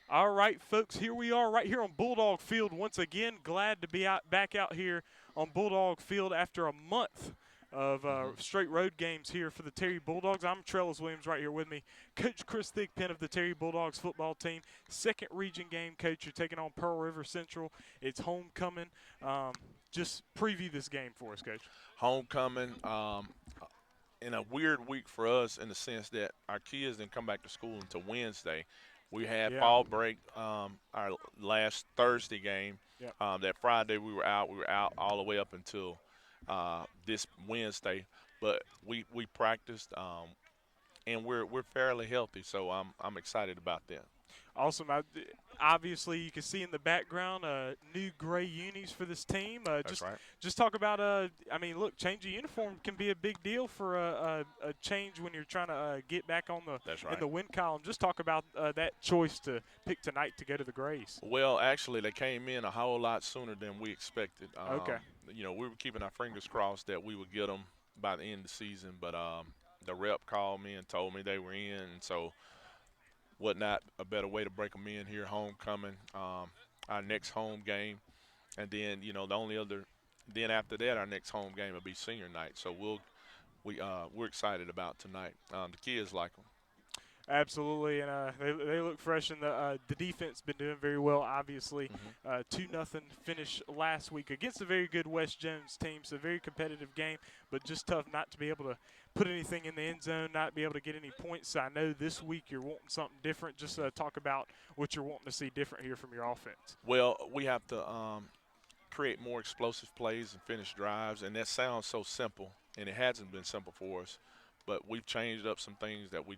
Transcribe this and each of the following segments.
All right, folks, here we are right here on Bulldog Field once again. Glad to be back out here on Bulldog Field after a month of straight road games here for the Terry Bulldogs. I'm Trellis Williams right here with me. Coach Chris Thigpen of the Terry Bulldogs football team. Second region game, Coach. You're taking on Pearl River Central. It's homecoming. Just preview this game for us, Coach. Homecoming, in a weird week for us in the sense that our kids didn't come back to school until Wednesday. We had Yeah. fall break, our last Thursday game. Yeah. That Friday we were out. We were out all the way up until this Wednesday. But we practiced, and we're fairly healthy. So I'm excited about that. Awesome. Obviously, you can see in the background new gray unis for this team. That's right. Just talk about. I mean, look, change of uniform can be a big deal for a change when you're trying to get back on the That's in right. the win column. Just talk about that choice to pick tonight to go to the Grays. Well, actually, they came in a whole lot sooner than we expected. Okay. We were keeping our fingers crossed that we would get them by the end of the season, but the rep called me and told me they were in, and so what not a better way to break them in here, homecoming, our next home game, and then then after that, our next home game will be senior night. So we're excited about tonight. The kids like them. Absolutely, and they look fresh, and the defense been doing very well. Obviously, Hmm. 2-0 finish last week against a very good West Jones team. So very competitive game, but just tough not to be able to put anything in the end zone, not be able to get any points. So I know this week you're wanting something different. Just talk about what you're wanting to see different here from your offense. Well, we have to create more explosive plays and finish drives, and that sounds so simple, and it hasn't been simple for us. But we've changed up some things that we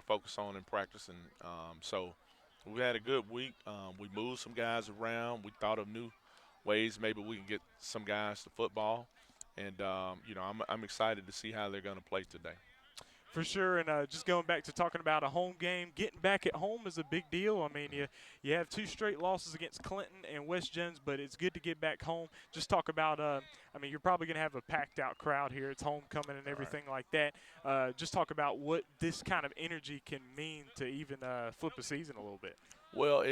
focus on in practice, and so we had a good week. We moved some guys around. We thought of new ways maybe we can get some guys to football, and I'm excited to see how they're going to play today. For sure, and just going back to talking about a home game, getting back at home is a big deal. I mean, you have two straight losses against Clinton and West Jones, but it's good to get back home. Just talk about, I mean, you're probably going to have a packed out crowd here. It's homecoming and All right. everything like that. Just talk about what this kind of energy can mean to even flip a season a little bit. Well,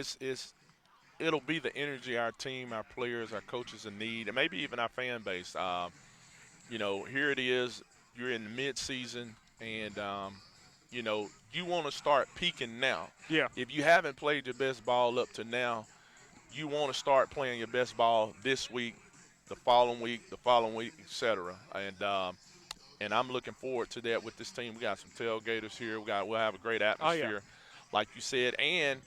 it'll be the energy our team, our players, our coaches in need, and maybe even our fan base. Here it is. You're in the mid-season, and you want to start peaking now. Yeah. If you haven't played your best ball up to now, you want to start playing your best ball this week, the following week, etc. And I'm looking forward to that with this team. We got some tailgaters here. We'll have a great Oh, yeah. atmosphere, like you said, and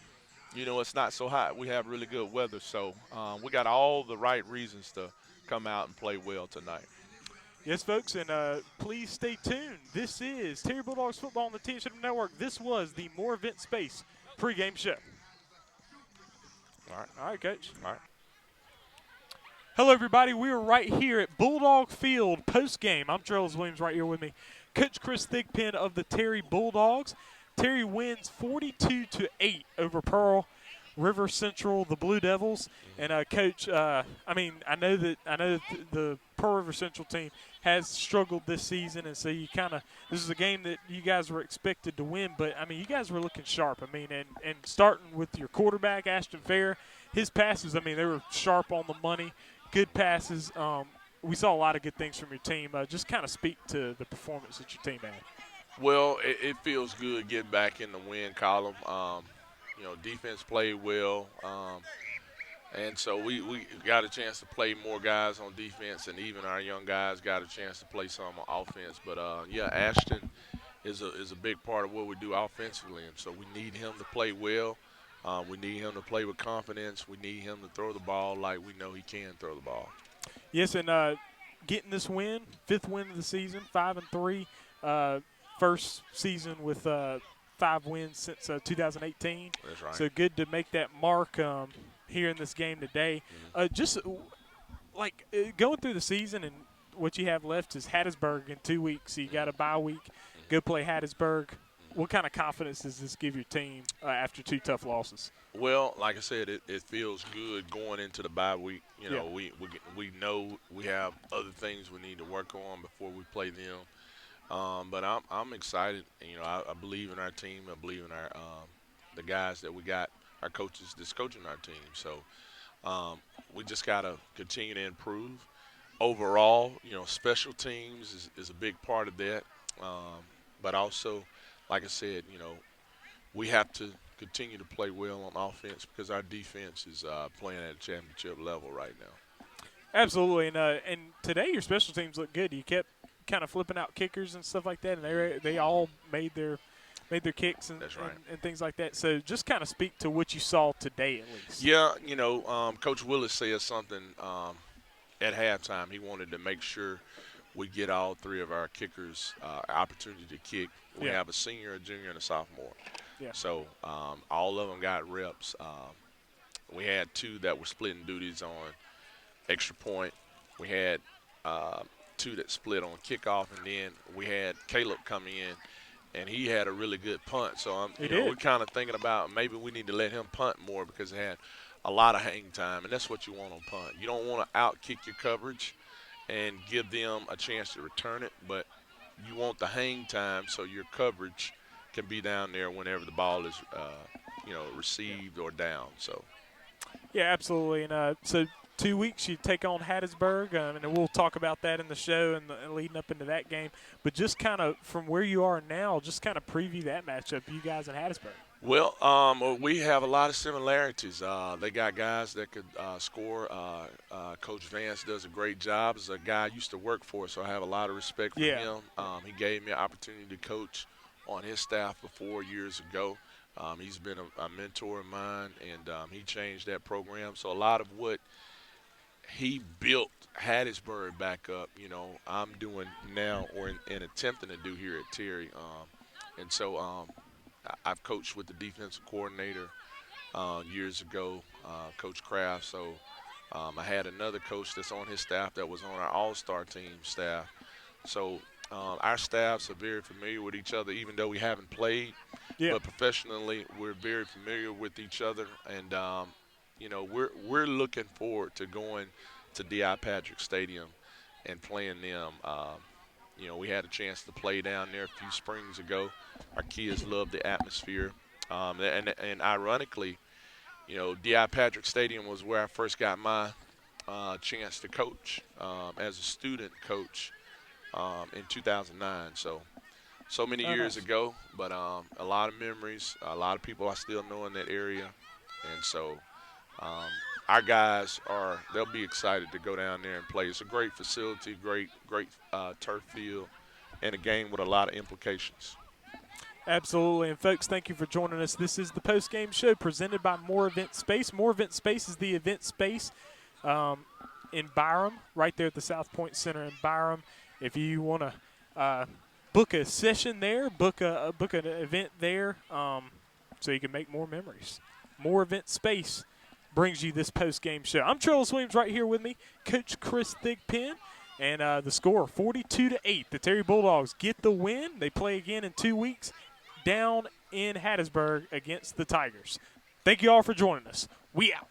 it's not so hot. We have really good weather, so we got all the right reasons to come out and play well tonight. Yes, folks, and please stay tuned. This is Terry Bulldogs Football on the TSM Network. This was the Moore Event Space pregame show. All right, All right, Coach. all right. Hello, everybody. We are right here at Bulldog Field postgame. I'm Trellis Williams right here with me. Coach Chris Thigpen of the Terry Bulldogs. Terry wins 42-8 over Pearl River Central, the Blue Devils. And Coach, I know that the Pearl River Central team has struggled this season, and so this is a game that you guys were expected to win. But I mean, you guys were looking sharp. I mean, and starting with your quarterback Ashton Fair, his passes. I mean, they were sharp on the money. Good passes. We saw a lot of good things from your team. Just kind of speak to the performance that your team had. Well, it feels good getting back in the win column. Defense played well, and so we got a chance to play more guys on defense, and even our young guys got a chance to play some on offense. But Ashton is a big part of what we do offensively, and so we need him to play well. We need him to play with confidence. We need him to throw the ball like we know he can throw the ball. Yes, and getting this win, fifth win of the season, 5-3, first season with 5 wins since 2018. That's right. So good to make that mark here in this game today. Just going through the season, and what you have left is Hattiesburg in 2 weeks. So you got a bye week. Go play Hattiesburg. What kind of confidence does this give your team after 2 tough losses? Well, like I said, it feels good going into the bye week. Yeah. We know we have other things we need to work on before we play them. But I'm excited. I believe in our team. I believe in our the guys that we got our coaches that's coaching our team. So we just got to continue to improve. Overall, special teams is a big part of that. But also, like I said, we have to continue to play well on offense because our defense is playing at a championship level right now. Absolutely, and today your special teams look good. You kept kind of flipping out kickers and stuff like that, and they all made their kicks and, That's right. and things like that. So just kind of speak to what you saw today at least. Yeah, Coach Willis said something at halftime. He wanted to make sure we get all three of our kickers opportunity to kick. We have a senior, a junior, and a sophomore. Yeah. So all of them got reps. We had two that were splitting duties on extra point. We had two that split on kickoff, and then we had Caleb come in, and he had a really good punt. So we're kind of thinking about maybe we need to let him punt more because he had a lot of hang time, and that's what you want on punt. You don't want to out-kick your coverage and give them a chance to return it, but you want the hang time so your coverage can be down there whenever the ball is, received or down. So. Yeah, absolutely. And so 2 weeks you take on Hattiesburg, and we'll talk about that in the show and leading up into that game. But just kind of from where you are now, just kind of preview that matchup, you guys in Hattiesburg. Well, we have a lot of similarities. They got guys that could score. Coach Vance does a great job. As a guy I used to work for, so I have a lot of respect for him. He gave me an opportunity to coach on his staff before years ago. He's been a mentor of mine, and he changed that program. So a lot of what he built Hattiesburg back up, I'm doing now or in attempting to do here at Terry. And so I've coached with the defensive coordinator years ago, Coach Kraft. So I had another coach that's on his staff that was on our all-star team staff. So our staffs are very familiar with each other, even though we haven't played. Yeah. But professionally, we're very familiar with each other. And, we're looking forward to going to D.I. Patrick Stadium and playing them. We had a chance to play down there a few springs ago. Our kids love the atmosphere. And ironically, D.I. Patrick Stadium was where I first got my chance to coach as a student coach in 2009. So many years ago, but a lot of memories, a lot of people I still know in that area. And so our guys they'll be excited to go down there and play. It's a great facility, great turf field, and a game with a lot of implications. Absolutely. And, folks, thank you for joining us. This is the post-game show presented by Moor Event Space. Moor Event Space is the event space in Byram, right there at the South Point Center in Byram. If you want to book a session there, book an event there so you can make more memories. Moor Event Space brings you this post-game show. I'm Trellis Williams, right here with me, Coach Chris Thigpen, and the score 42-8. The Terry Bulldogs get the win. They play again in 2 weeks down in Hattiesburg against the Tigers. Thank you all for joining us. We out.